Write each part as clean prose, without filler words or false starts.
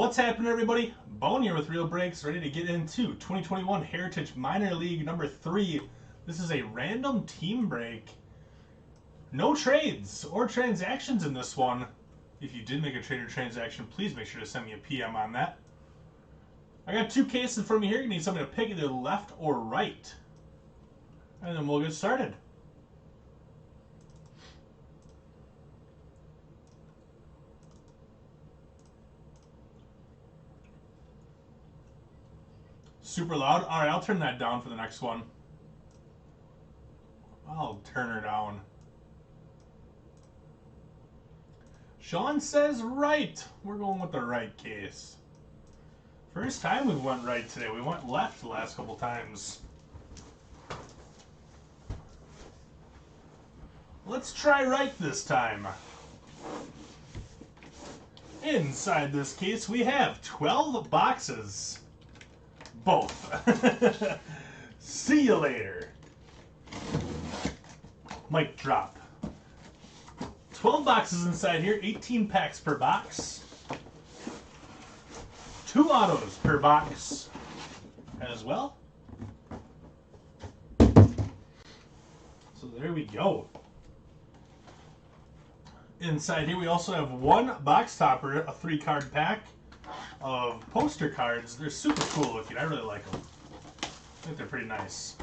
What's happening, everybody? Bone here with Real Breaks, ready to get into 2021 Heritage Minor League number 3. This is a random team break. No trades or transactions in this one. If you did make a trade or transaction, please make sure to send me a PM on that. I got two cases in front of me here. You need somebody to pick either left or right. And then we'll get started. Super loud. All right, I'll turn that down for the next one. I'll turn her down. Sean says right. We're going with the right case. First time we went right today. We went left the last couple times. Let's try right this time. Inside this case, we have 12 boxes. Both. See you later. Mic drop. 12 boxes inside here, 18 packs per box. 2 autos per box as well. So there we go. Inside here we also have 1 box topper, a 3-card pack of poster cards. They're super cool looking. I really like them. I think they're pretty nice.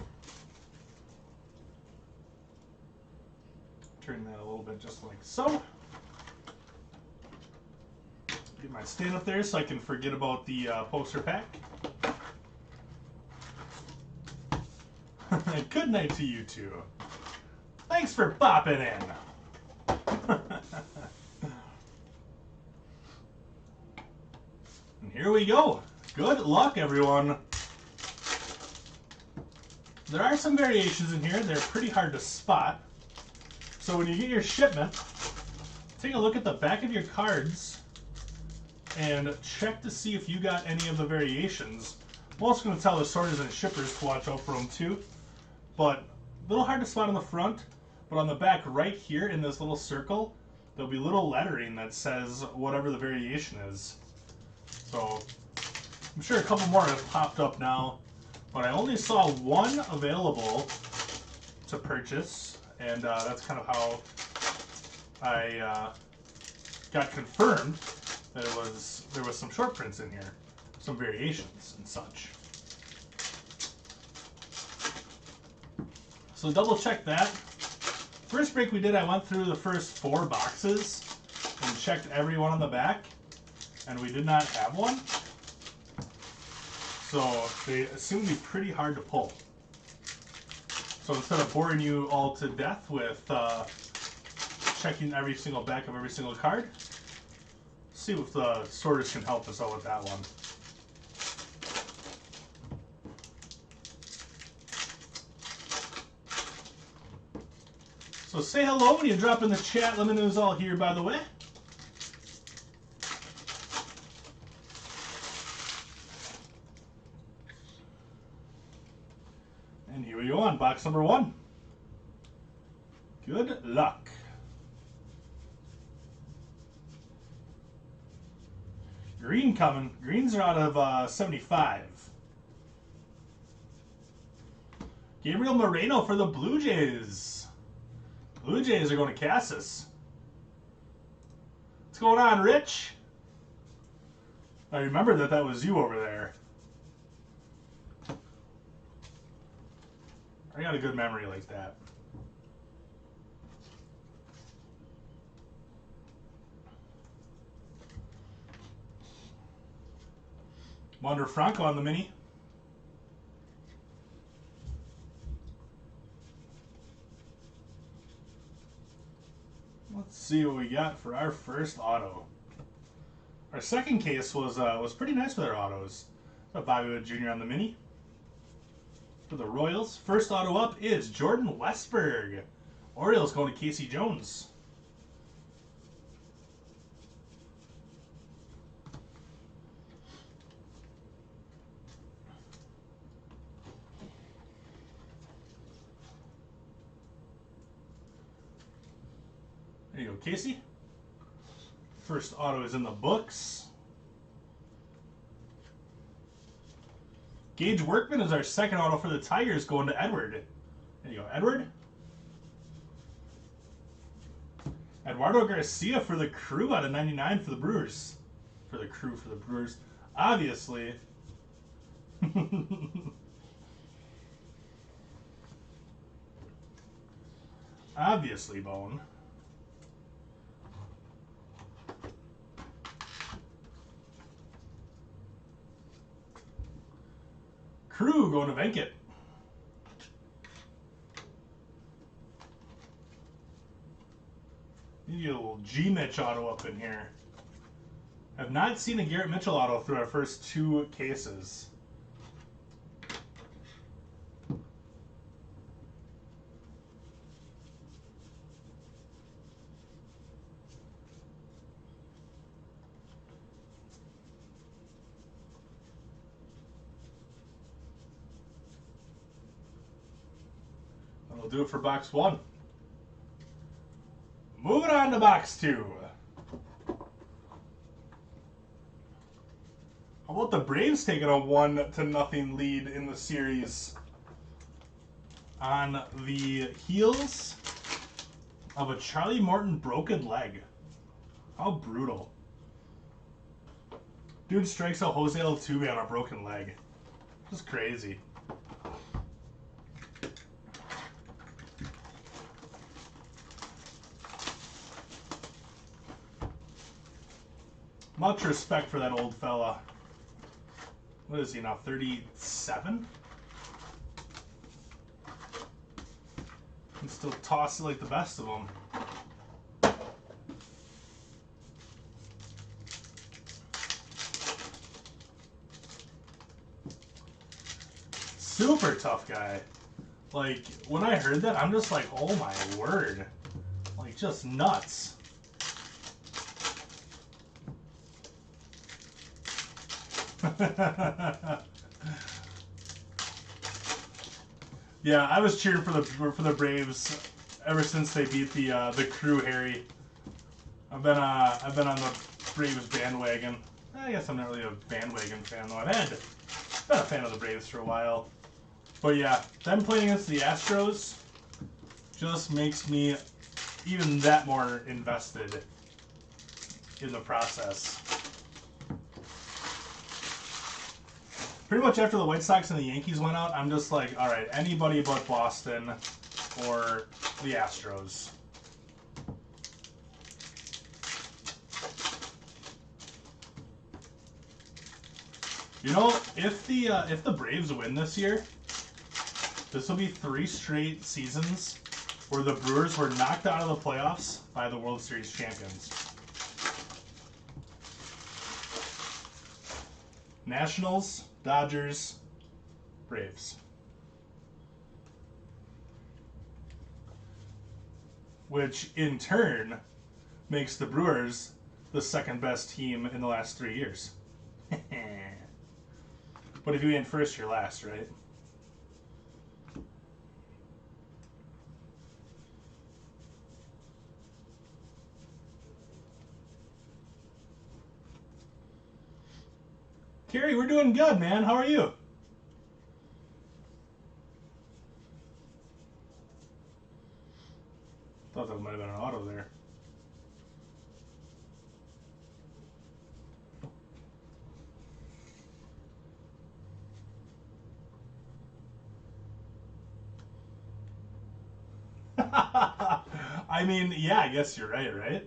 Turn that a little bit just like so. Get my stand up there so I can forget about the poster pack. Good night to you two. Thanks for popping in. And here we go. Good luck, everyone. There are some variations in here. They're pretty hard to spot. So when you get your shipment, take a look at the back of your cards and check to see if you got any of the variations. I'm also going to tell the sorters and shippers to watch out for them too. But a little hard to spot on the front, but on the back right here in this little circle, there'll be little lettering that says whatever the variation is. So I'm sure a couple more have popped up now, but I only saw 1 available to purchase. And that's kind of how I got confirmed that there was some short prints in here, some variations and such. So double check that. First break we did, I went through the first 4 boxes and checked every one on the back, and we did not have one. So they seem to be pretty hard to pull. So instead of boring you all to death with checking every single back of every single card, see if the sorters can help us out with that one. So say hello when you drop in the chat. Let me know who's all here, by the way. And here we go on box number 1. Good luck. Green coming. Greens are out of 75. Gabriel Moreno for the Blue Jays. Blue Jays are going to Cassis. What's going on, Rich? I remember that was you over there. I got a good memory like that. Wander Franco on the mini. Let's see what we got for our first auto. Our second case was pretty nice with our autos. Bobby Wood Jr. on the mini. For the Royals, first auto up is Jordan Westberg. Orioles going to Casey Jones. There you go, Casey. First auto is in the books. Gage Workman is our second auto for the Tigers, going to Edward. There you go, Edward. Eduardo Garcia for the Crew out of 99 for the Brewers. For the Crew for the Brewers. Obviously. Obviously, Bone. Crew going to Venkat. Need a little G Mitch auto up in here. I've not seen a Garrett Mitchell auto through our first 2 cases. That'll do it for box 1. Moving on to box 2. How about the Braves taking a 1-0 lead in the series on the heels of a Charlie Morton broken leg? How brutal. Dude strikes out Jose Altuve on a broken leg. Just crazy. Much respect for that old fella. What is he now, 37? Can still toss it like the best of them. Super tough guy. Like, when I heard that, I'm just like, oh my word. Like, just nuts. Yeah, I was cheering for the Braves ever since they beat the Crew, Harry. I've been on the Braves bandwagon. I guess I'm not really a bandwagon fan though. I've been a fan of the Braves for a while. But yeah, them playing against the Astros just makes me even that more invested in the process. Pretty much after the White Sox and the Yankees went out, I'm just like, all right, anybody but Boston or the Astros. You know, if the Braves win this year, this will be 3 straight seasons where the Brewers were knocked out of the playoffs by the World Series champions. Nationals, Dodgers, Braves. Which in turn makes the Brewers the second best team in the last 3 years. But if you ain't first, you're last, right? Kerry, we're doing good, man. How are you? Thought that might have been an auto there. I mean, yeah, I guess you're right?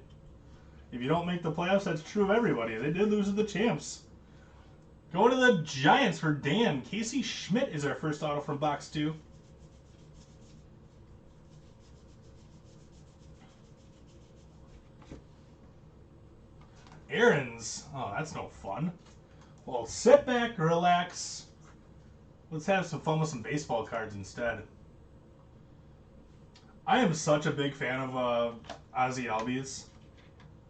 If you don't make the playoffs, that's true of everybody. They did lose to the champs. Going to the Giants for Dan. Casey Schmidt is our first auto from box 2. Aaron's. Oh, that's no fun. Well, sit back, relax. Let's have some fun with some baseball cards instead. I am such a big fan of Ozzy Albies.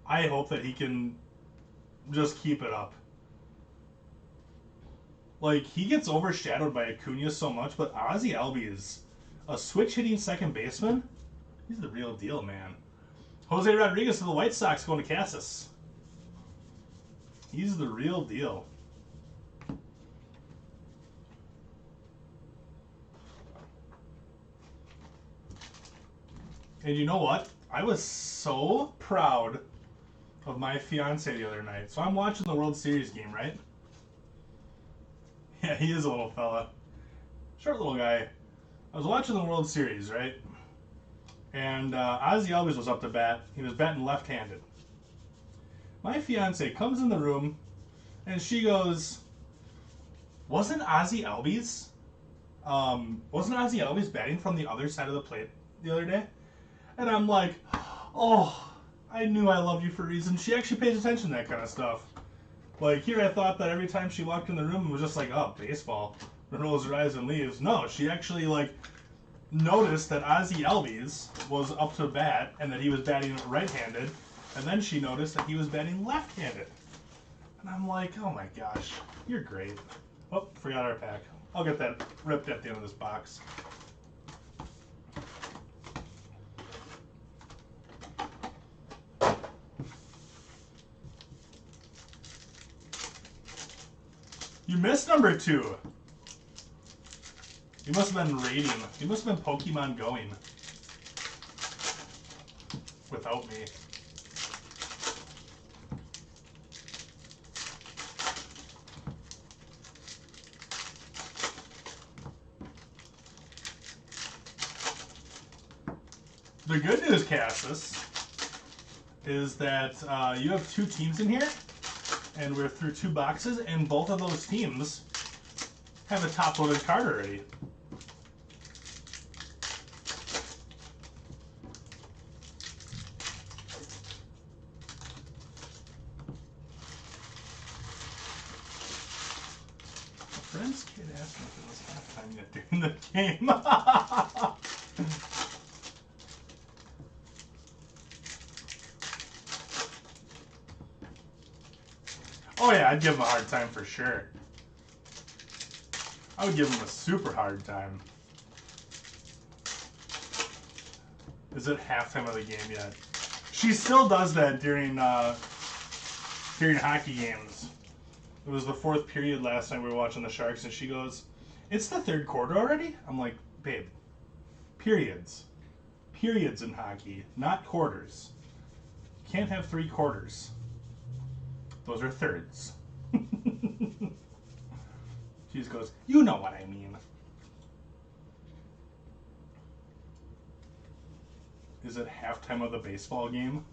I hope that he can just keep it up. Like, he gets overshadowed by Acuna so much, but Ozzy Albies, a switch-hitting second baseman, he's the real deal, man. Jose Rodriguez of the White Sox going to Cassis. He's the real deal. And you know what? I was so proud of my fiance the other night. So I'm watching the World Series game, right? Yeah, he is a little fella. Short little guy. I was watching the World Series, right? And Ozzie Albies was up to bat. He was batting left-handed. My fiance comes in the room, and she goes, wasn't Ozzie Albies batting from the other side of the plate the other day? And I'm like, oh, I knew I loved you for a reason. She actually pays attention to that kind of stuff. Like, here I thought that every time she walked in the room, it was just like, oh, baseball. Rolls her eyes and leaves. No, she actually, like, noticed that Ozzie Albies was up to bat and that he was batting right-handed. And then she noticed that he was batting left-handed. And I'm like, oh my gosh, you're great. Oh, forgot our pack. I'll get that ripped at the end of this box. You missed number 2. You must have been raiding. You must have been Pokemon going. Without me. The good news, Cassis, is that you have 2 teams in here, and we're through 2 boxes, and both of those teams have a top-loaded card already. A friend's kid asked me if it was halftime yet during the game. Oh yeah, I'd give him a hard time for sure. I would give him a super hard time. Is it halftime of the game yet? She still does that during hockey games. It was the 4th period last time we were watching the Sharks, and she goes, "It's the 3rd quarter already?" I'm like, babe, periods. Periods in hockey, not quarters. You can't have 3 quarters. Those are thirds. She just goes, you know what I mean. Is it halftime of the baseball game?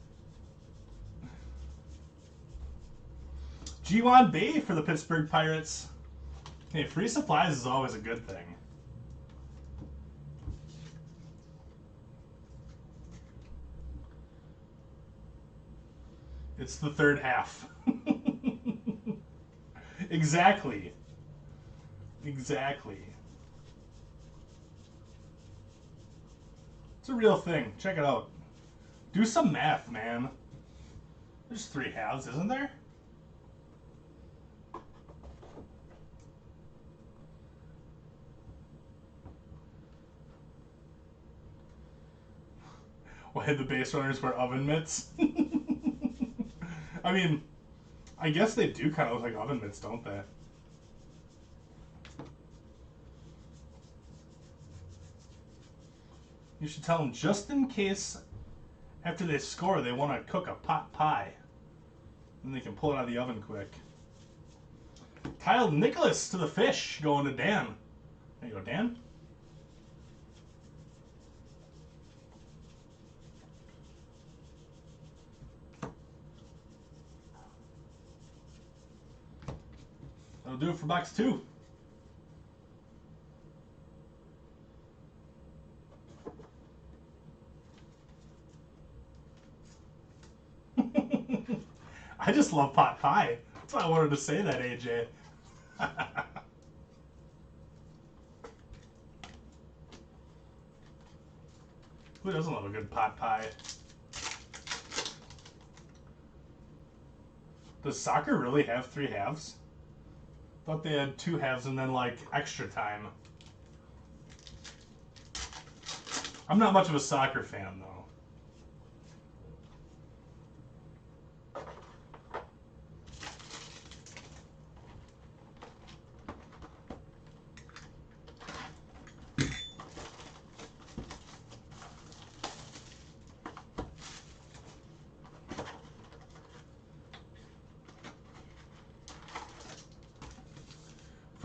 G1 Bay for the Pittsburgh Pirates. Hey, free supplies is always a good thing. It's the 3rd half. Exactly. Exactly. It's a real thing. Check it out. Do some math, man. There's 3 halves, isn't there? Why did the base runners wear oven mitts? I mean, I guess they do kind of look like oven mitts, don't they? You should tell them just in case after they score they want to cook a pot pie. Then they can pull it out of the oven quick. Kyle Nicholas to the fish going to Dan. There you go, Dan. That'll do it for box 2. I just love pot pie. That's why I wanted to say that, AJ. Who doesn't love a good pot pie? Does soccer really have 3 halves? Thought they had 2 halves and then like extra time. I'm not much of a soccer fan though.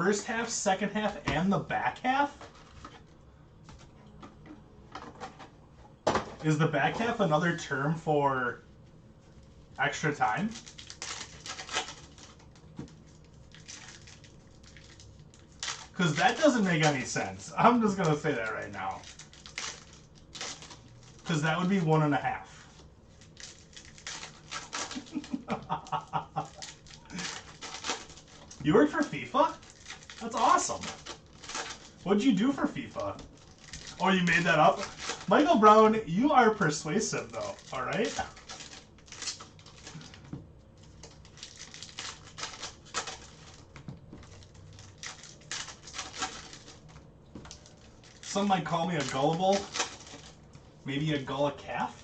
first half, second half, and the back half? Is the back half another term for extra time? Because that doesn't make any sense. I'm just going to say that right now. Because that would be 1.5. You work for FIFA? That's awesome. What'd you do for FIFA? Oh, you made that up? Michael Brown, you are persuasive, though. All right? Some might call me a gullible. Maybe a gullah calf.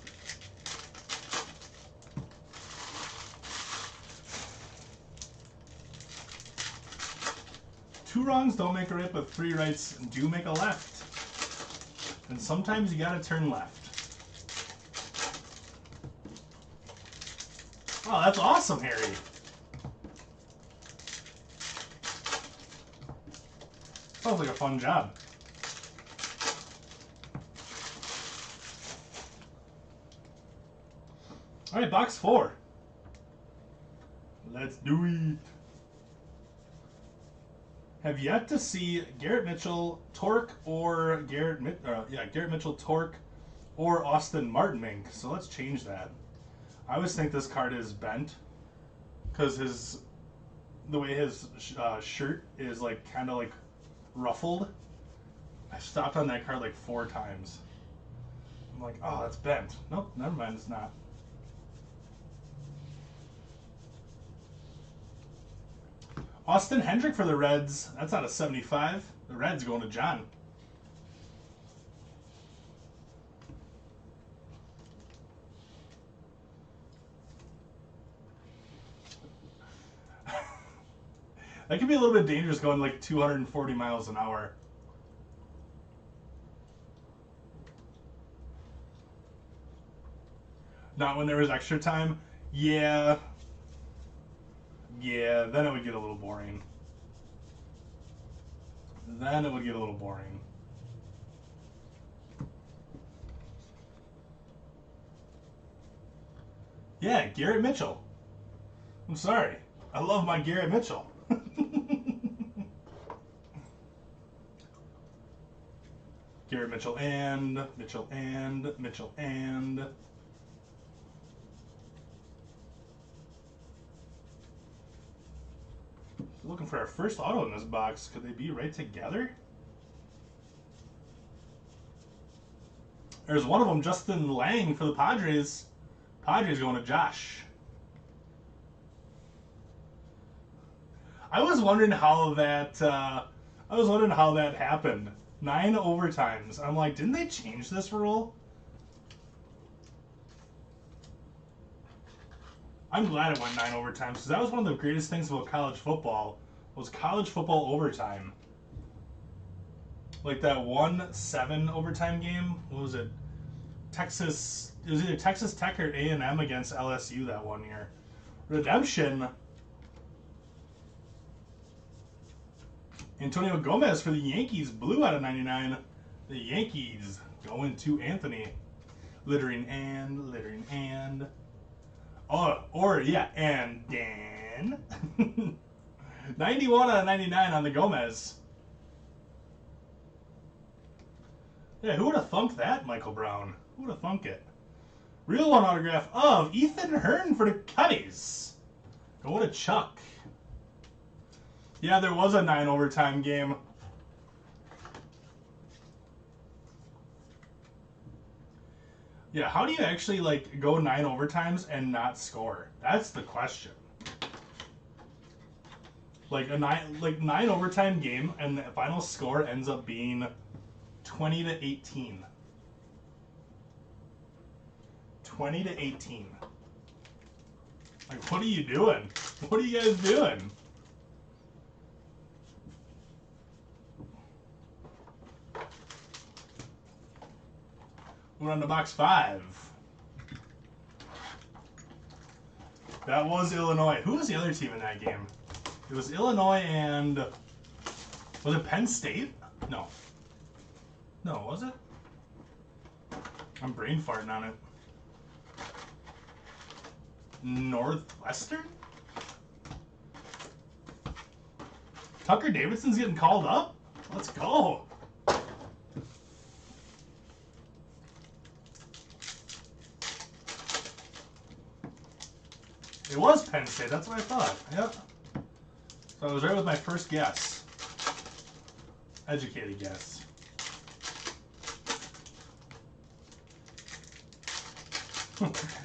Two wrongs don't make a right, but three rights do make a left. And sometimes you gotta turn left. Oh, that's awesome, Harry. Sounds like a fun job. All right, box 4. Let's do it. Have yet to see Garrett Mitchell, Torque, or Garrett Mitchell, Torque, or Austin Martin Mink. So let's change that. I always think this card is bent because the way his shirt is like kind of like ruffled. I stopped on that card like 4 times. I'm like, oh, that's bent. Nope, never mind, it's not. Austin Hendrick for the Reds. That's out of 75. The Reds going to John. That could be a little bit dangerous going like 240 miles an hour. Not when there was extra time? Yeah. Yeah, then it would get a little boring. Yeah, Garrett Mitchell. I'm sorry. I love my Garrett Mitchell. Garrett Mitchell and Mitchell and Mitchell and. Looking for our first auto in this box. Could they be right together? There's one of them, Justin Lang for the Padres. Padres going to Josh. I was wondering how that happened. 9 overtimes. I'm like, didn't they change this rule? I'm glad it went 9 overtimes because that was one of the greatest things about college football was college football overtime. Like that 1-7 overtime game. What was it? Texas. It was either Texas Tech or A&M against LSU that one year. Redemption. Antonio Gomez for the Yankees. Blue out of 99. The Yankees going to Anthony. Littering and. Oh, or yeah, and Dan. 91 out of 99 on the Gomez. Yeah, who would have thunk that, Michael Brown? Who would have thunk it? Real one autograph of Ethan Hearn for the Cubbies. Going to Chuck. Yeah, there was a 9 overtime game. Yeah, how do you actually like go 9 overtimes and not score? That's the question. Like a 9 overtime game and the final score ends up being 20-18. 20-18. Like, what are you doing? What are you guys doing? We're on to box 5. That was Illinois. Who was the other team in that game? It was Illinois and Was it Penn State? No. No, was it? I'm brain farting on it. Northwestern? Tucker Davidson's getting called up? Let's go. It was Penn State, that's what I thought. Yep. So I was right with my first guess. Educated guess.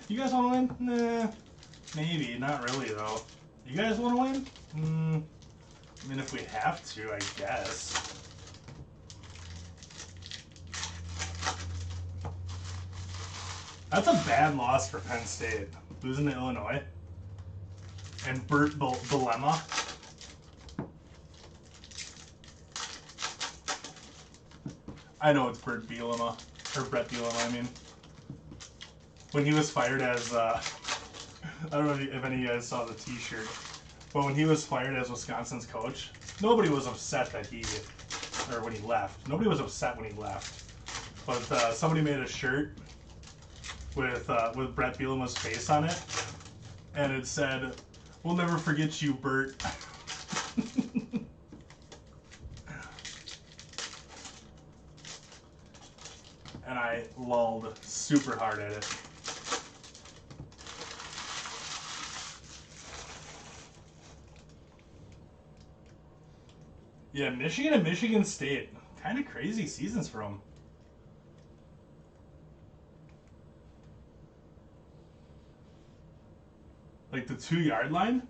You guys want to win? Nah. Maybe. Not really, though. You guys want to win? I mean, if we have to, I guess. That's a bad loss for Penn State. Losing to Illinois. And Burt Bielema. I know it's Burt Bielema. Or Burt Bielema, I mean. When he was fired as, I don't know if any of you guys saw the t-shirt, but when he was fired as Wisconsin's coach, nobody was upset that when he left. Nobody was upset when he left. But somebody made a shirt with Burt Bielema's face on it, and it said, "We'll never forget you, Burt." And I lulled super hard at it. Yeah, Michigan and Michigan State. Kind of crazy seasons for them. Like the 2-yard line?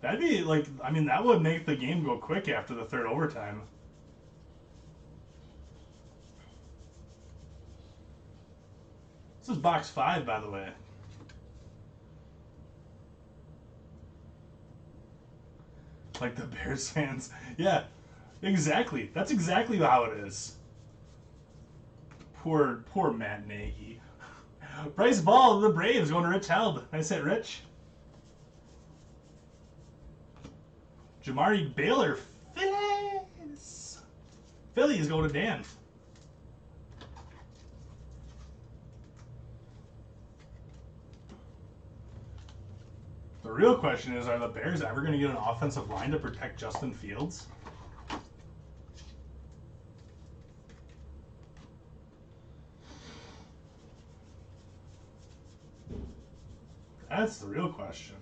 That'd be like, I mean, that would make the game go quick after the third overtime. This is box 5, by the way. Like the Bears fans. Yeah, exactly. That's exactly how it is. Poor Matt Nagy. Bryce Ball, the Braves, going to Rich Held. Nice hit, Rich. Jamari Baylor, Phillies. Phillies going to Dan. The real question is, are the Bears ever going to get an offensive line to protect Justin Fields? That's the real question.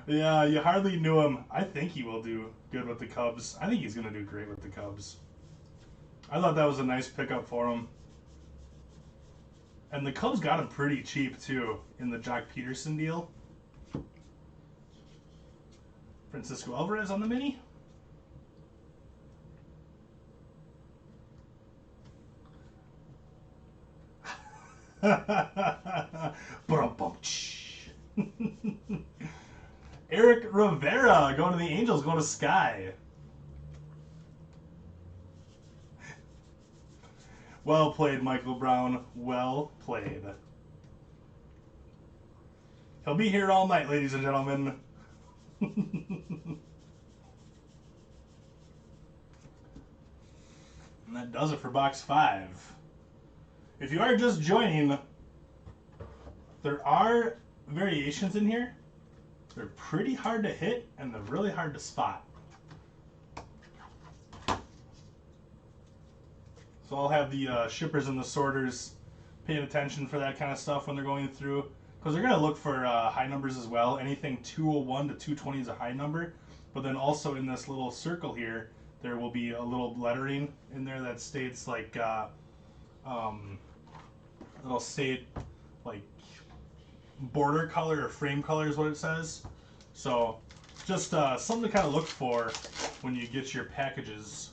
Yeah, you hardly knew him. I think he will do good with the Cubs. I think he's going to do great with the Cubs. I thought that was a nice pickup for him. And the Cubs got him pretty cheap, too, in the Jock Peterson deal. Francisco Alvarez on the mini. Eric Rivera going to the Angels, going to Sky. Well played, Michael Brown. Well played. He'll be here all night, ladies and gentlemen. And that does it for box 5. If you are just joining, there are variations in here. They're pretty hard to hit, and they're really hard to spot. So I'll have the shippers and the sorters paying attention for that kind of stuff when they're going through, because they're going to look for high numbers as well. Anything 201 to 220 is a high number, but then also in this little circle here, there will be a little lettering in there that states like, it'll state like border color or frame color is what it says. So just something to kind of look for when you get your packages.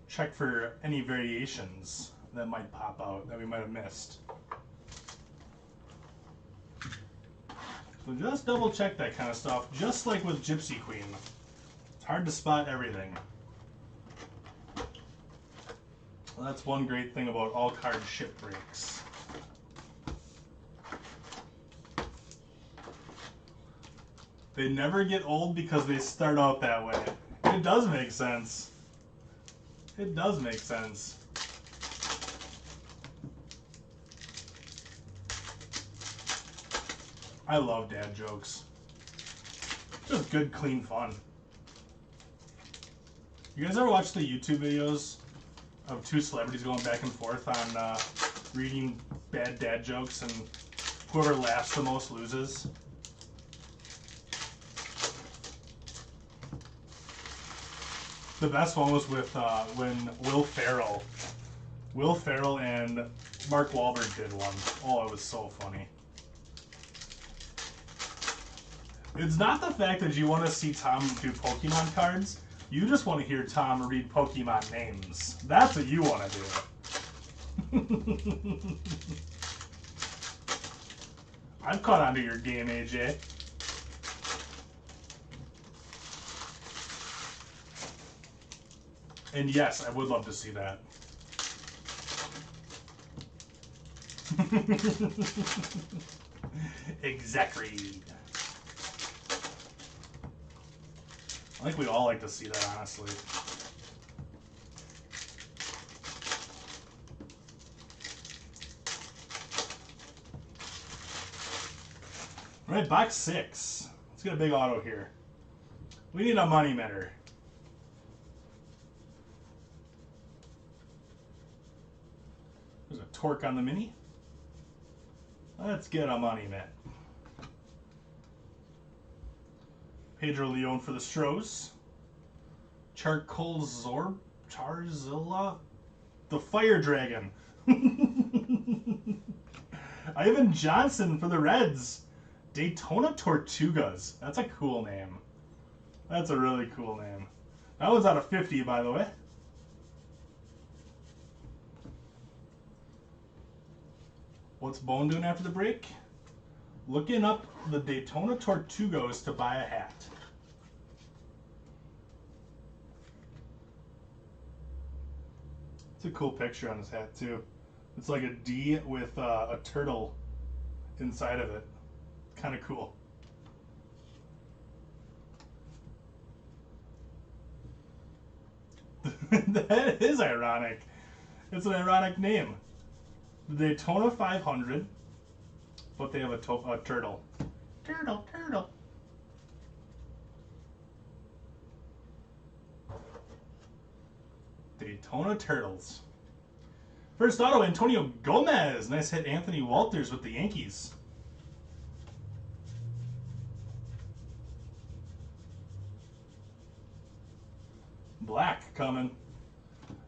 Check for any variations that might pop out that we might have missed. So just double check that kind of stuff, just like with Gypsy Queen. It's hard to spot everything. Well, that's one great thing about all card ship breaks. They never get old because they start out that way. It does make sense. It does make sense. I love dad jokes. Just good, clean fun. You guys ever watch the YouTube videos of two celebrities going back and forth on reading bad dad jokes, and whoever laughs the most loses? The best one was with when Will Ferrell and Mark Wahlberg did one. Oh, it was so funny. It's not the fact that you want to see Tom do Pokemon cards. You just want to hear Tom read Pokemon names. That's what you want to do. I've caught on to your game, AJ. And yes, I would love to see that. Exactly. I think we all like to see that, honestly. All right, box 6. Let's get a big auto here. We need a money meter. There's a torque on the mini. Let's get a money met. Pedro Leon for the Stros. Charcoal Zorb. Charizilla. The Fire Dragon. Ivan Johnson for the Reds. Daytona Tortugas. That's a cool name. That's a really cool name. That one's out of 50, by the way. What's Bone doing after the break? Looking up the Daytona Tortugos to buy a hat. It's a cool picture on his hat, too. It's like a D with a turtle inside of it. Kind of cool. That is ironic. It's an ironic name. The Daytona 500, but they have a turtle. Turtle, turtle. Daytona Turtles. First auto, Antonio Gomez. Nice hit, Anthony Walters with the Yankees. Black coming.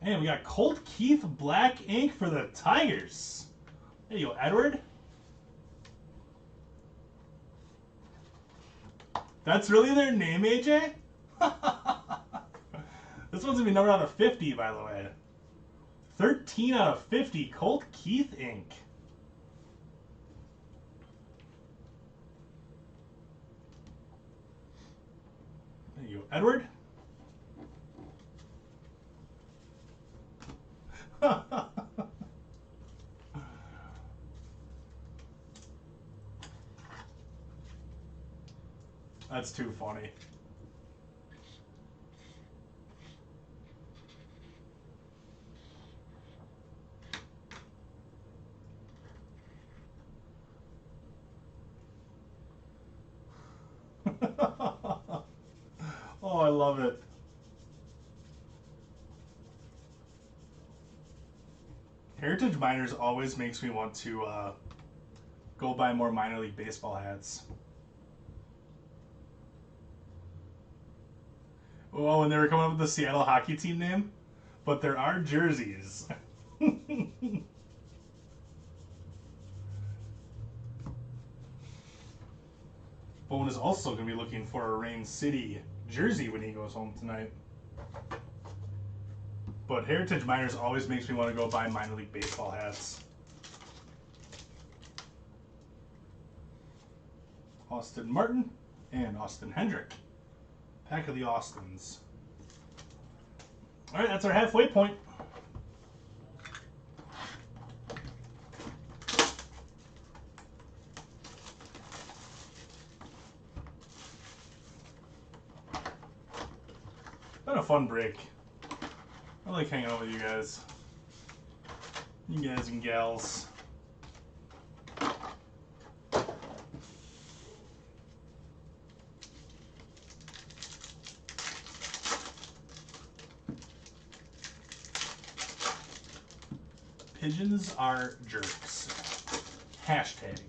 And we got Colt Keith Black ink for the Tigers. There you go, Edward. That's really their name, AJ? This one's going to be numbered out of 50, by the way. 13 out of 50, Colt Keith ink. There you go, Edward. That's too funny. Oh, I love it. Heritage Miners always makes me want to go buy more minor league baseball hats. Oh, and they were coming up with the Seattle hockey team name, but there are jerseys. Bone is also going to be looking for a Rain City jersey when he goes home tonight. But Heritage Miners always makes me want to go buy minor league baseball hats. Austin Martin, and Austin Hendrick. Pack of the Austins. All right, that's our halfway point. Been a fun break. I like hanging out with you guys. You guys and gals. Pigeons are jerks. Hashtag.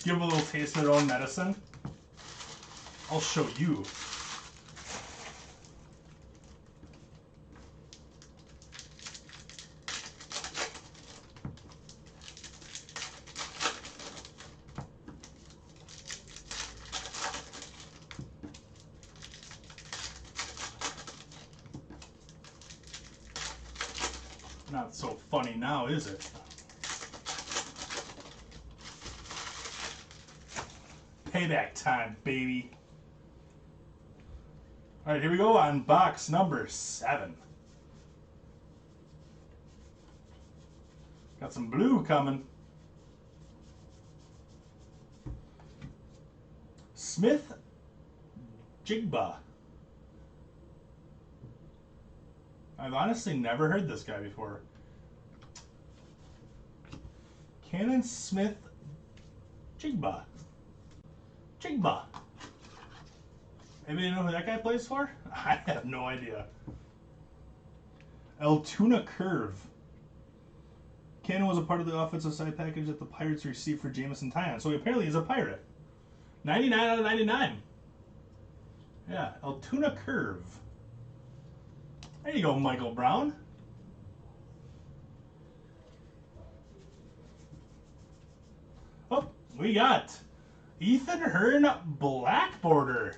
Give a little taste of their own medicine. I'll show you. Not so funny now, is it? Payback time, baby. All right, here we go on box number 7. Got some blue coming. Smith Jigba. I've honestly never heard this guy before. Cannon Smith Jigba. Jigba. Anybody know who that guy plays for? I have no idea. Altoona Curve. Cannon was a part of the offensive side package that the Pirates received for Jamison Tyon. So apparently he's a Pirate. 99 out of 99. Yeah, Altoona Curve. There you go, Michael Brown. Oh, we got Ethan Hearn Black Border.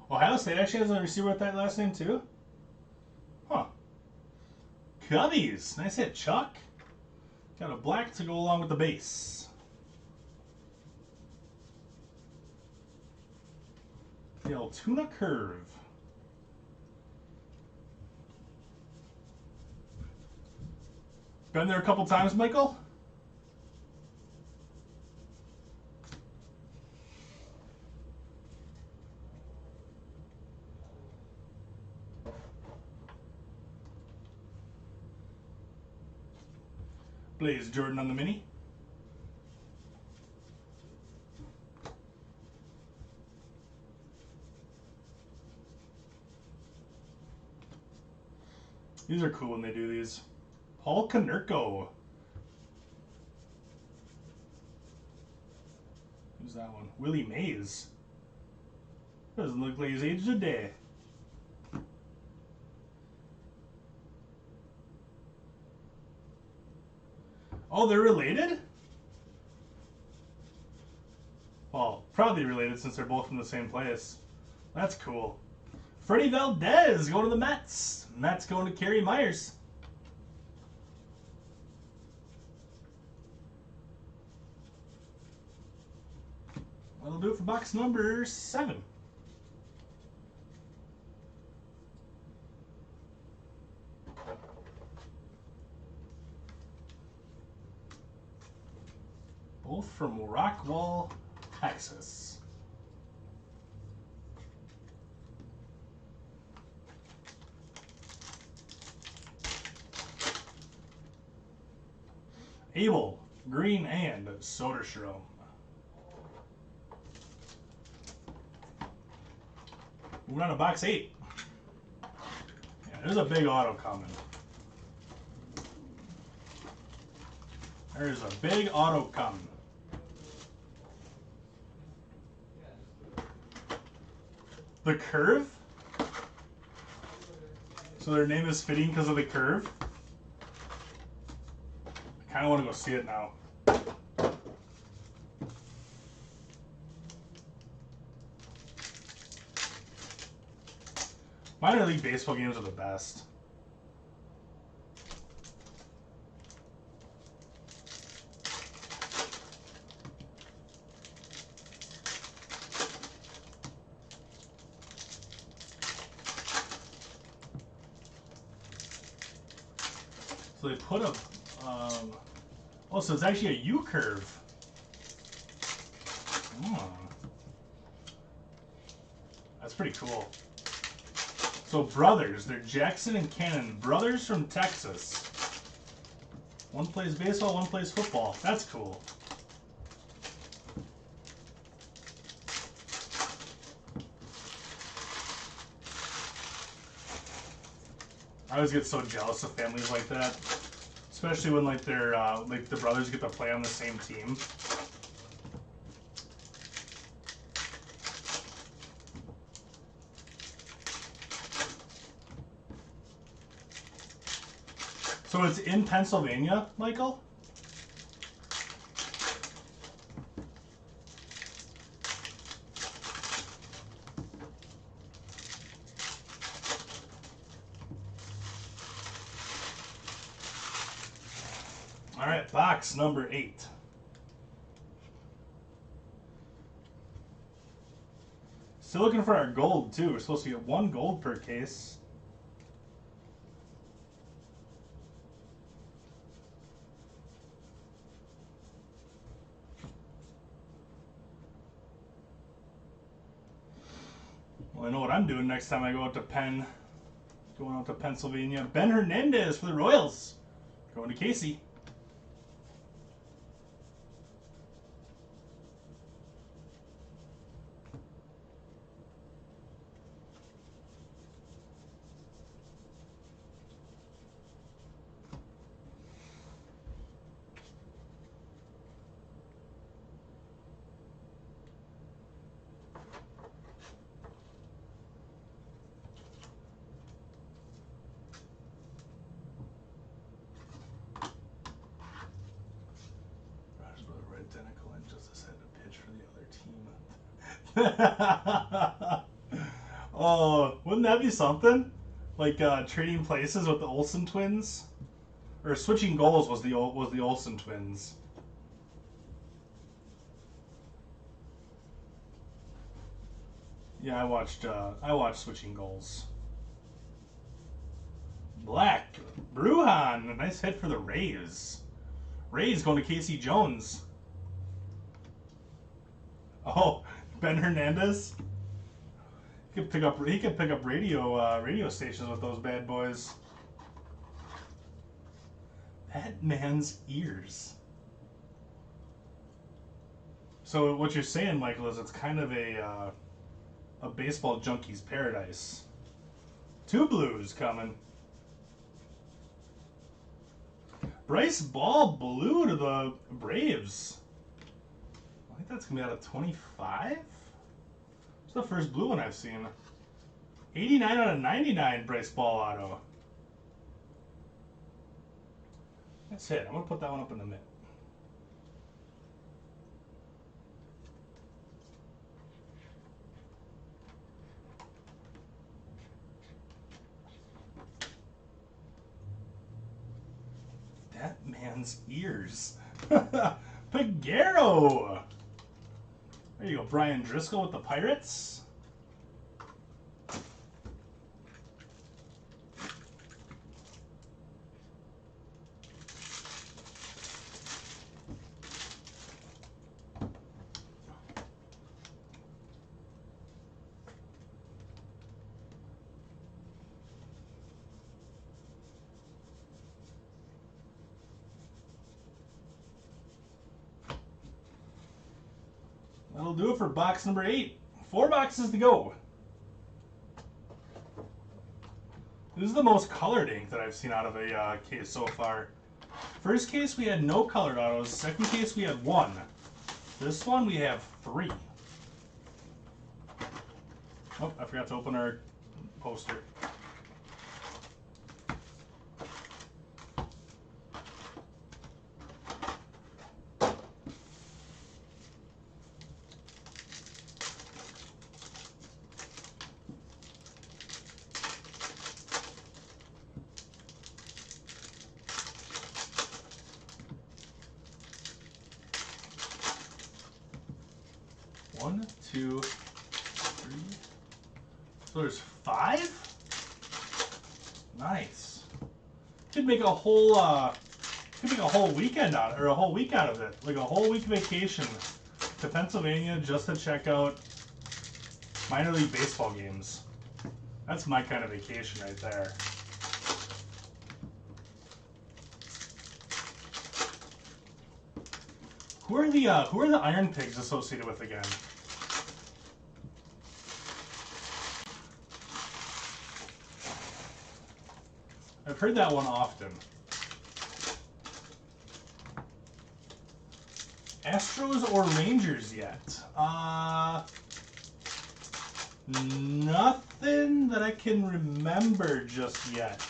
Ohio State actually has a receiver with that last name too? Huh. Cubbies. Nice hit, Chuck. Got a black to go along with the base. The Altoona Curve. Been there a couple times, Michael? Blaze Jordan on the mini. These are cool when they do these. Paul Konerko. Who's that one? Willie Mays. Doesn't look like he's aged a day. Oh, they're related? Well, probably related since they're both from the same place. That's cool. Freddie Valdez going to the Mets. Mets going to Kerry Myers. That'll do it for box number 7. Both from Rockwall, Texas. Abel, Green, and Soderstrom. Moving on to box 8. Yeah, There's a big auto coming. There's a big auto coming. The curve? So their name is fitting because of the curve? I kind of want to go see it now. Minor league baseball games are the best. So they put a, oh, so it's actually a U-curve. That's pretty cool. So brothers, they're Jackson and Cannon, brothers from Texas. One plays baseball, one plays football. That's cool. I always get so jealous of families like that, especially when like they're like the brothers get to play on the same team. So it's in Pennsylvania, Michael? All right, box number 8. Still looking for our gold, too. We're supposed to get 1 gold per case. Well, I know what I'm doing next time I go out to Penn. Going out to Pennsylvania. Ben Hernandez for the Royals. Going to Casey. Identical and Justice had to pitch for the other team. Oh, wouldn't that be something? Like trading places with the Olsen twins, or switching goals was the Olsen twins. Yeah, I watched Switching Goals. Black Bruhan, a nice hit for the Rays. Rays going to Casey Jones. Oh, Ben Hernandez. He could pick up radio stations with those bad boys. That man's ears. So what you're saying, Michael, is it's kind of a baseball junkie's paradise. 2 blues coming. Bryce Ball blue to the Braves. I think that's going to be out of 25? It's the first blue one I've seen. 89 out of 99 Bryce Ball auto. That's it. I'm going to put that one up in the mitt. That man's ears. Piguero. There you go, Brian Driscoll with the Pirates. That'll do it for box number 8. 4 boxes to go. This This is the most colored ink that I've seen out of a case so far. First case we had no colored autos. Second case we had 1. This one we have 3. Oh, I forgot to open our poster. One, two, three. So there's 5? Nice. Could make a whole weekend out of it, or a whole week out of it. Like a whole week vacation to Pennsylvania just to check out minor league baseball games. That's my kind of vacation right there. Who are the Iron Pigs associated with again? I've heard that one often. Astros or Rangers yet? Nothing that I can remember just yet.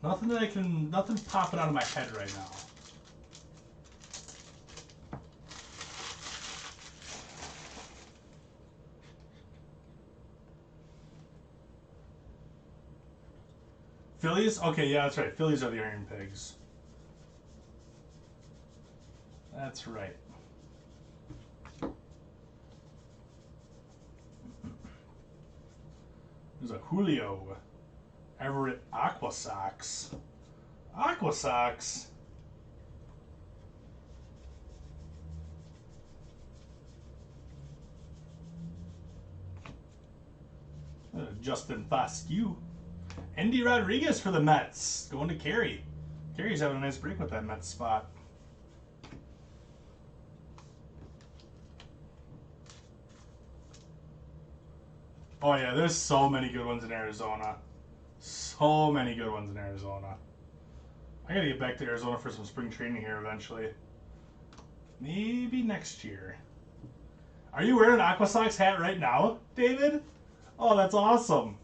Nothing popping out of my head right now. Phillies? Okay, yeah, that's right. Phillies are the Iron Pigs. That's right. There's a Julio. Everett Aqua Sox. Aqua Sox? Justin Foscue. Andy Rodriguez for the Mets. Going to Carey. Carey's having a nice break with that Mets spot. Oh yeah, there's so many good ones in Arizona. So many good ones in Arizona. I gotta get back to Arizona for some spring training here eventually. Maybe next year. Are you wearing an Aqua Sox hat right now, David? Oh, that's awesome.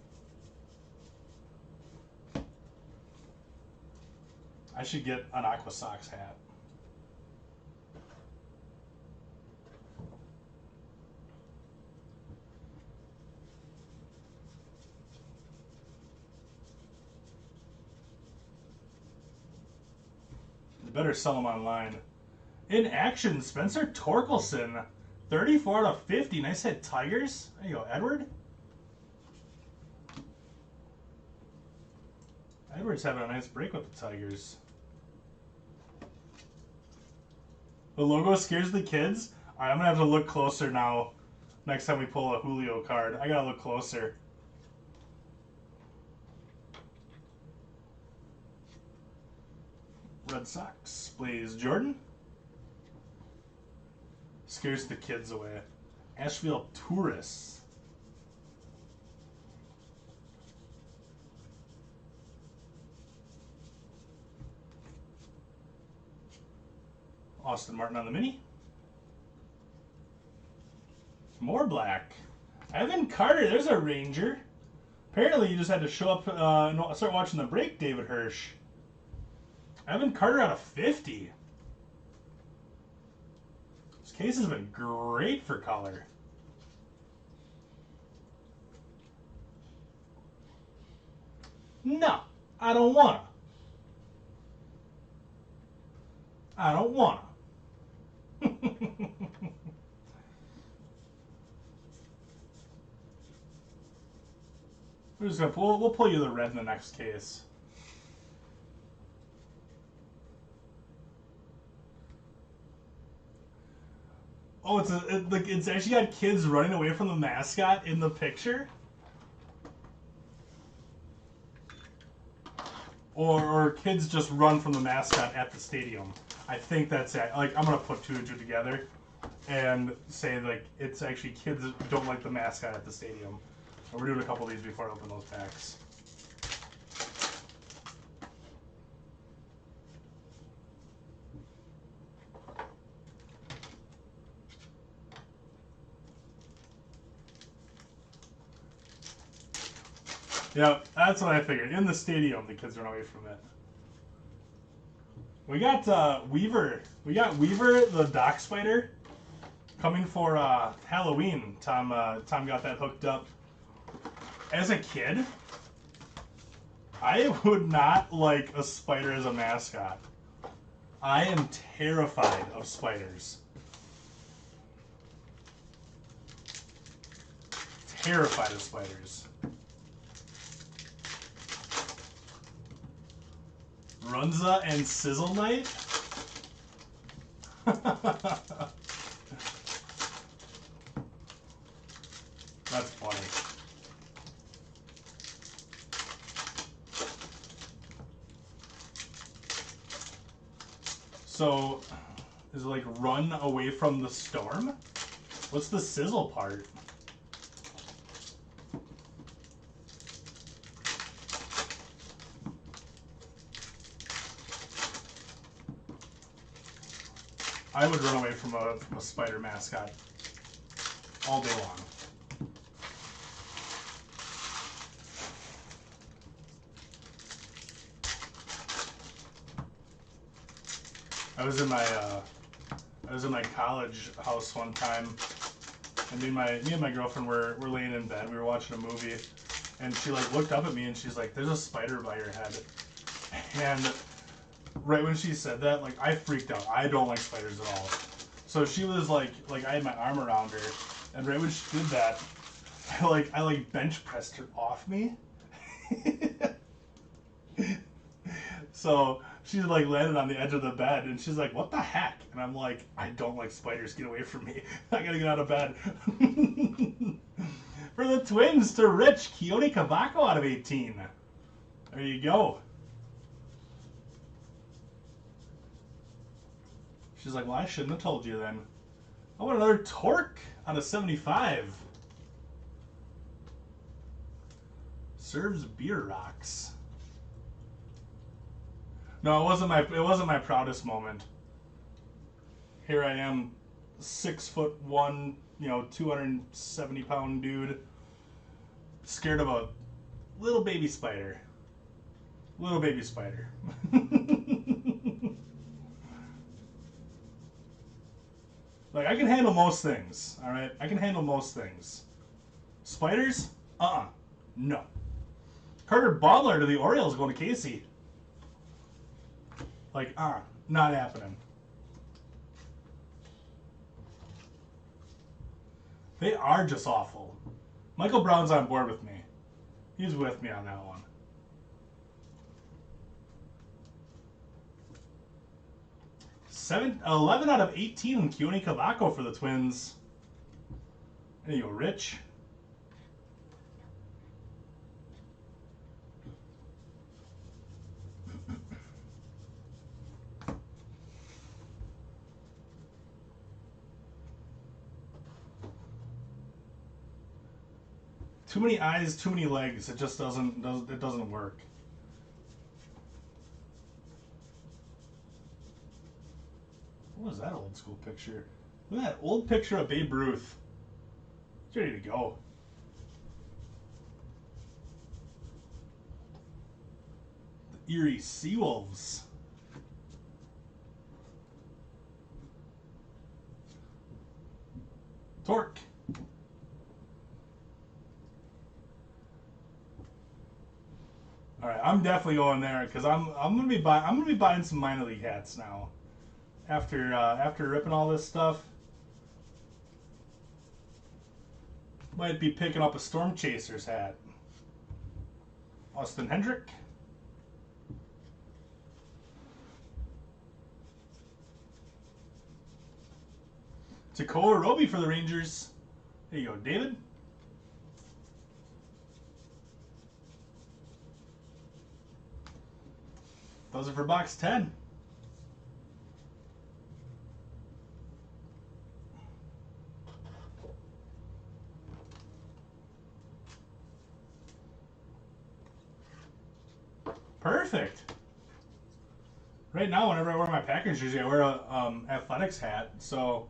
I should get an Aqua Sox hat. Better sell them online. In action, Spencer Torkelson. 34 out of 50. Nice hit, Tigers. There you go, Edward. Edward's having a nice break with the Tigers. The logo scares the kids? Alright, I'm going to have to look closer now. Next time we pull a Julio card. I got to look closer. Red Sox, Blaze Jordan. Scares the kids away. Asheville Tourists. Austin Martin on the mini. More black. Evan Carter, there's a Ranger. Apparently you just had to show up and start watching the break, David Hirsch. Evan Carter out of 50. This case has been great for color. No, I don't wanna. I don't wanna. We're just gonna we'll pull you the red in the next case. Oh, it's actually got kids running away from the mascot in the picture, or kids just run from the mascot at the stadium. I think that's it. Like, I'm gonna put 2 and 2 together. and say like it's actually kids that don't like the mascot at the stadium. And we're doing a couple of these before I open those packs. Yeah, that's what I figured. In the stadium, the kids run away from it. We got Weaver. We got Weaver, the Dock Spider, coming for Halloween. Tom got that hooked up. As a kid, I would not like a spider as a mascot. I am terrified of spiders. Terrified of spiders. Runza and Sizzle Knight? That's funny. So, is it like run away from the storm? What's the sizzle part? I would run away from a spider mascot all day long. I was in my college house one time, and me and my girlfriend were laying in bed. We were watching a movie, and she like looked up at me and she's like, "There's a spider by your head." And right when she said that, like I freaked out. I don't like spiders at all. So she was like I had my arm around her, and right when she did that, I bench pressed her off me. So she like landed on the edge of the bed, and she's like, "What the heck?" And I'm like, "I don't like spiders. Get away from me. I gotta get out of bed." For the Twins to Rich, Keone Cavaco out of 18. There you go. She's like, "Well, I shouldn't have told you then." I want another Torque on a 75. Serves beer rocks. No, it wasn't my proudest moment. Here I am, 6'1", 270-pound dude, scared of a little baby spider. Little baby spider. Like, I can handle most things, alright? I can handle most things. Spiders? No. Carter Baumler to the Orioles going to Casey. Like, not happening. They are just awful. Michael Brown's on board with me. He's with me on that one. — 11 out of 18 Keone Cavaco for the Twins. There you go, Rich. Too many eyes, too many legs. It just doesn't work. What was that old school picture? Look at that old picture of Babe Ruth. He's ready to go. The Erie Seawolves. Torque. All right, I'm definitely going there because I'm gonna be buying some minor league hats now. After ripping all this stuff, might be picking up a Storm Chasers hat. Austin Hendrick. Takoa Roby for the Rangers. There you go, David. Those are for box 10. Perfect. Right now, whenever I wear my Packers jersey, I wear a athletics hat, so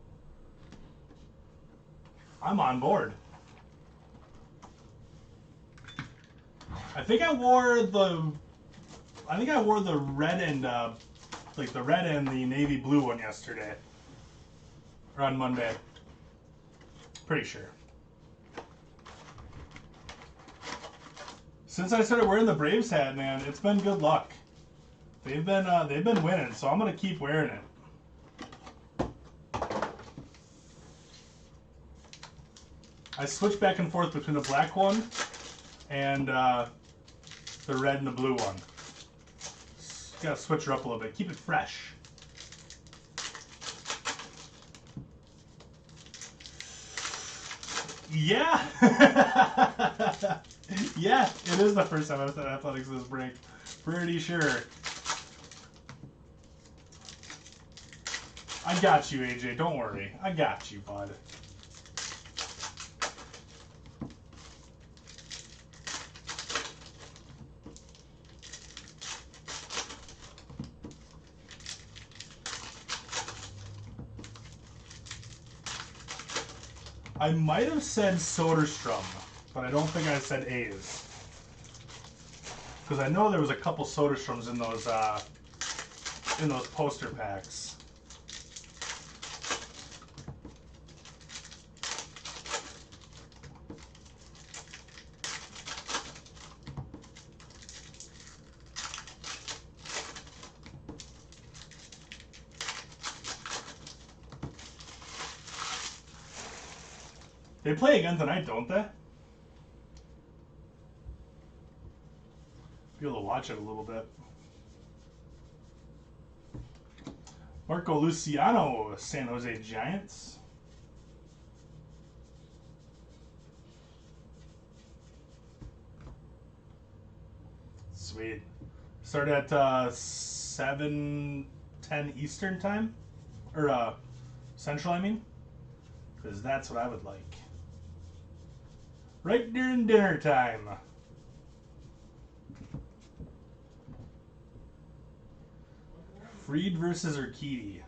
I'm on board. I think I wore the red and like the red and the navy blue one yesterday, or on Monday. Pretty sure. Since I started wearing the Braves hat, man, it's been good luck. They've been winning, so I'm gonna keep wearing it. I switch back and forth between the black one and the red and the blue one. Just gotta switch her up a little bit, keep it fresh. Yeah. Yeah, it is the first time I've said athletics this break. Pretty sure. I got you, AJ. Don't worry. I got you, bud. I might have said Soderstrom, but I don't think I said A's. Because I know there was a couple Soderstroms in those poster packs. They play again tonight, don't they? Be able to watch it a little bit. Marco Luciano, San Jose Giants. Sweet. Start at 7:10 Eastern time? Or Central, I mean? Because that's what I would like. Right during dinner time. Fried versus Urquidy.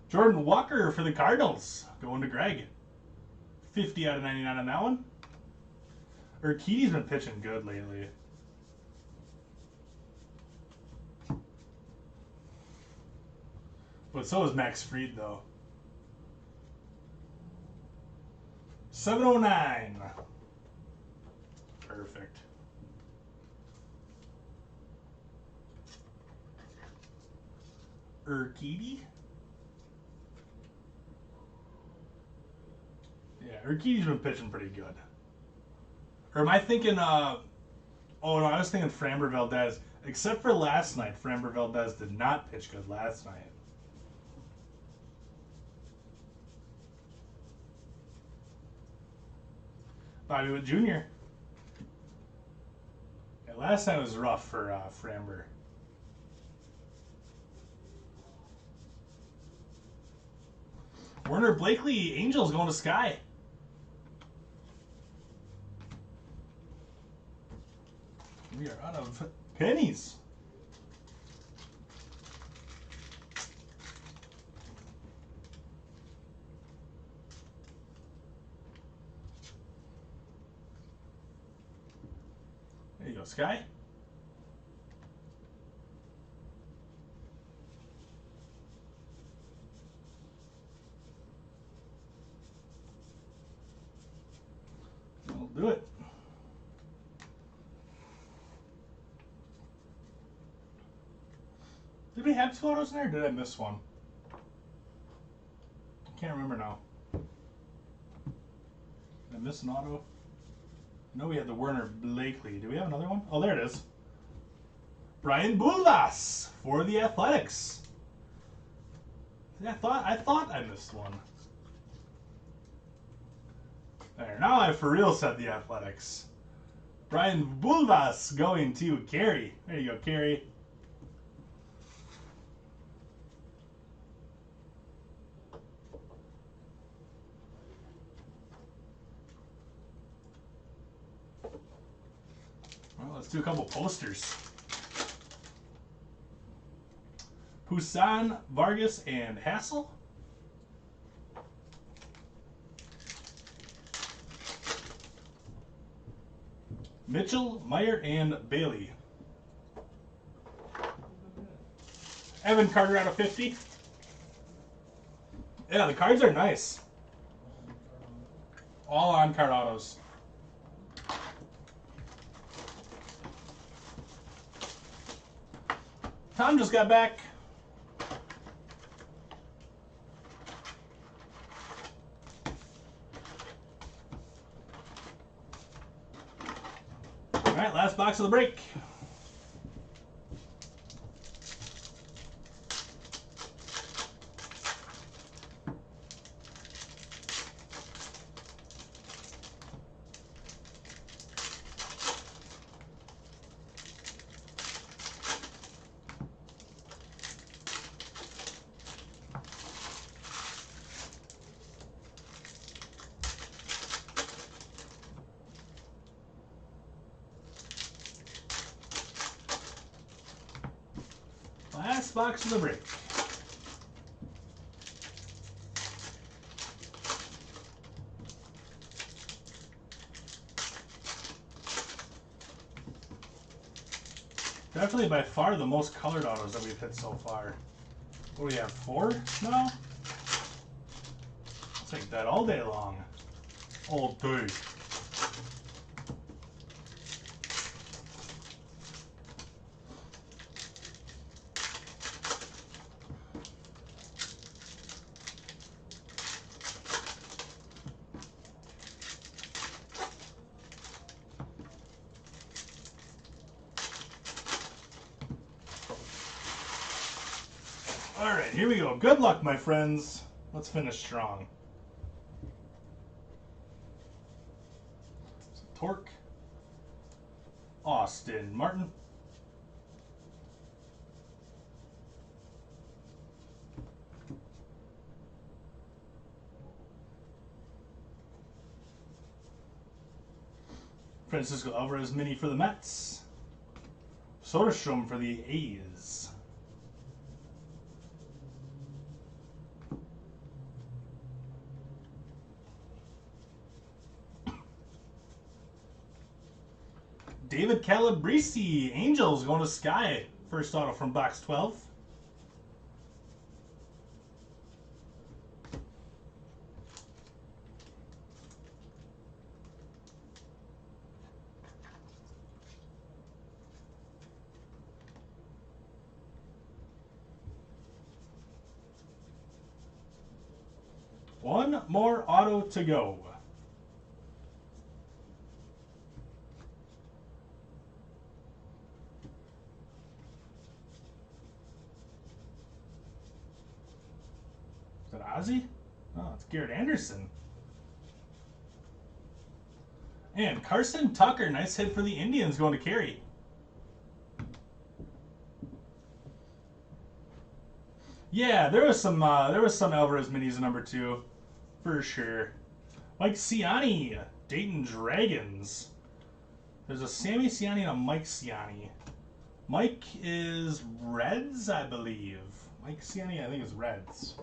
Jordan Walker for the Cardinals. Going to Greg. 50 out of 99 on that one. Urquidy's been pitching good lately. But so is Max Fried, though. 709. Perfect. Urquidy? Yeah, Urquidy's been pitching pretty good. Or am I thinking, oh no, I was thinking Framber Valdez. Except for last night, Framber Valdez did not pitch good last night. Bobby Witt Jr. Yeah, last night was rough for Framber. Werner Blakely, Angels going to Sky. We are out of pennies. There you go, Sky. I'll do it. Did we have two autos in there, or did I miss one? I can't remember now. Did I miss an auto? No, we had the Werner Blakely. Do we have another one? Oh, there it is. Brian Bulas for the Athletics. I thought I missed one. There, now I for real said the Athletics. Brian Bulas going to Carey. There you go, Carey. Well, let's do a couple posters. Husan, Vargas, and Hassel. Mitchell, Meyer, and Bailey. Evan Carter out of 50. Yeah, the cards are nice. All on card autos. Tom just got back. All right, last box of the break. Last box of the break. Definitely by far the most colored autos that we've hit so far. What do we have, 4 now? I'll take that all day long. All day. All right, here we go. Good luck, my friends. Let's finish strong. Torque. Austin Martin. Francisco Alvarez mini for the Mets. Soderstrom for the A's. David Calabrese, Angels going to Sky. First auto from box 12. One more auto to go. Is that Ozzy? Oh, it's Garrett Anderson. And Carson Tucker, nice hit for the Indians, going to Carey. Yeah, there was some Alvarez minis in number 2, for sure. Mike Ciani, Dayton Dragons. There's a Sammy Ciani and a Mike Ciani. Mike is Reds, I believe. Mike Ciani, I think, is Reds.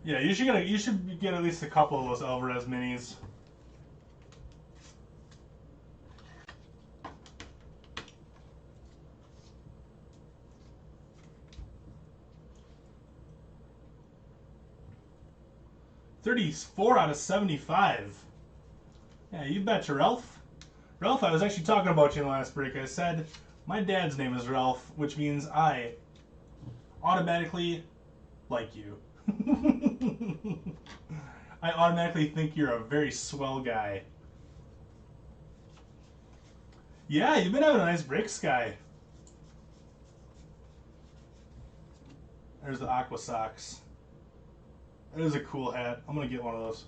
Yeah, you should get at least a couple of those Alvarez minis. $34 out of 75. Yeah, you betcha, Ralph. Ralph, I was actually talking about you in the last break. I said, my dad's name is Ralph, which means I automatically like you. I automatically think you're a very swell guy. Yeah, you've been having a nice break, Sky. There's the Aqua Socks. That is a cool hat. I'm going to get one of those.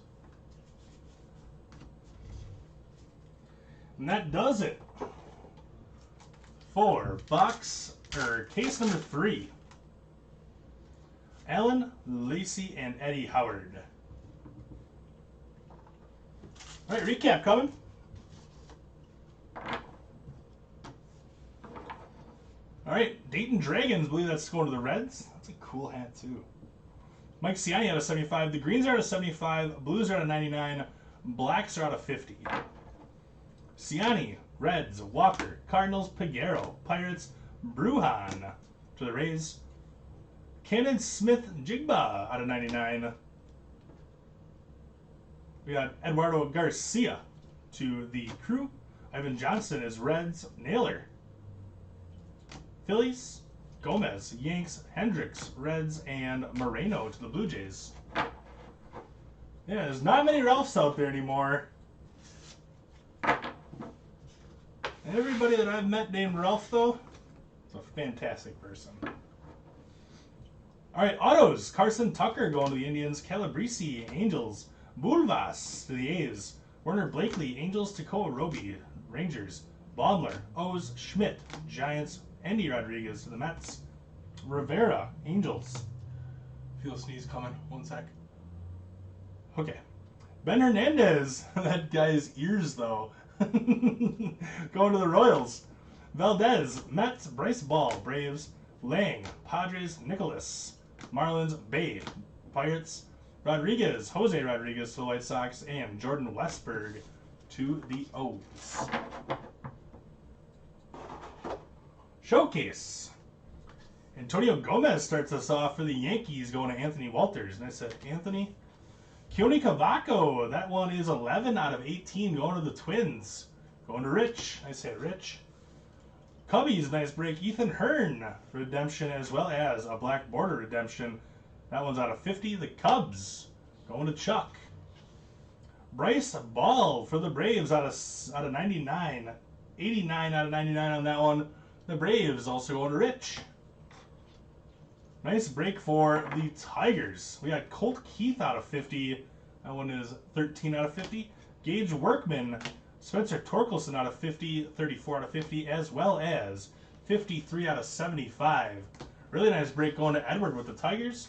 And that does it for case number 3. Alan, Lacey, and Eddie Howard. All right, recap coming. Dayton Dragons, I believe that's going to the Reds. That's a cool hat, too. Mike Ciani out of 75. The Greens are out of 75. Blues are out of 99. Blacks are out of 50. Ciani, Reds, Walker, Cardinals, Piguero, Pirates, Bruhan to the Rays. Cannon Smith Jigba out of 99. We got Eduardo Garcia to the Crew. Ivan Johnson is Reds. Naylor. Phillies. Gomez, Yanks, Hendricks, Reds, and Moreno to the Blue Jays. Yeah, there's not many Ralphs out there anymore. Everybody that I've met named Ralph, though, is a fantastic person. All right, autos. Carson Tucker going to the Indians. Calabrese, Angels. Bulvas to the A's. Werner Blakely, Angels. Tekoa Roby, Rangers. Baumler, O's. Schmidt, Giants. Andy Rodriguez to the Mets. Rivera, Angels. Feel a sneeze coming. 1 sec. Okay. Ben Hernandez. That guy's ears, though. Going to the Royals. Valdez, Mets. Bryce Ball, Braves. Lang, Padres. Nicholas, Marlins. Bay, Pirates. Rodriguez, Jose Rodriguez to the White Sox. And Jordan Westberg to the O's. Showcase. Antonio Gomez starts us off for the Yankees, going to Anthony Walters. And I said, Anthony. Keone Cavaco, that one is 11 out of 18, going to the Twins. Going to Rich. I said Rich. Cubbies, nice break. Ethan Hearn, redemption, as well as a black border redemption. That one's out of 50. The Cubs, going to Chuck. Bryce Ball for the Braves out of 99. 89 out of 99 on that one. The Braves also going to Rich. Nice break for the Tigers. We got Colt Keith out of 50. That one is 13 out of 50. Gage Workman, Spencer Torkelson out of 50, 34 out of 50, as well as 53 out of 75. Really nice break going to Edward with the Tigers.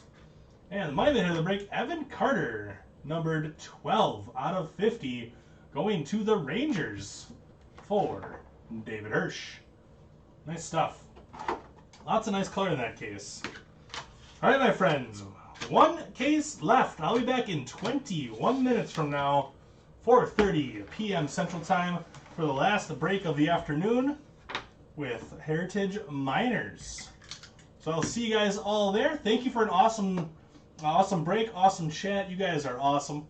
And my man of the break, Evan Carter, numbered 12 out of 50, going to the Rangers for David Hirsch. Nice stuff. Lots of nice color in that case. All right, my friends. One case left. I'll be back in 21 minutes from now, 4:30 p.m. Central Time, for the last break of the afternoon with Heritage Miners. So I'll see you guys all there. Thank you for an awesome break, awesome chat. You guys are awesome.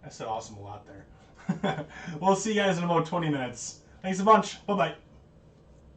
I said awesome a lot there. We'll see you guys in about 20 minutes. Thanks a bunch. Bye-bye.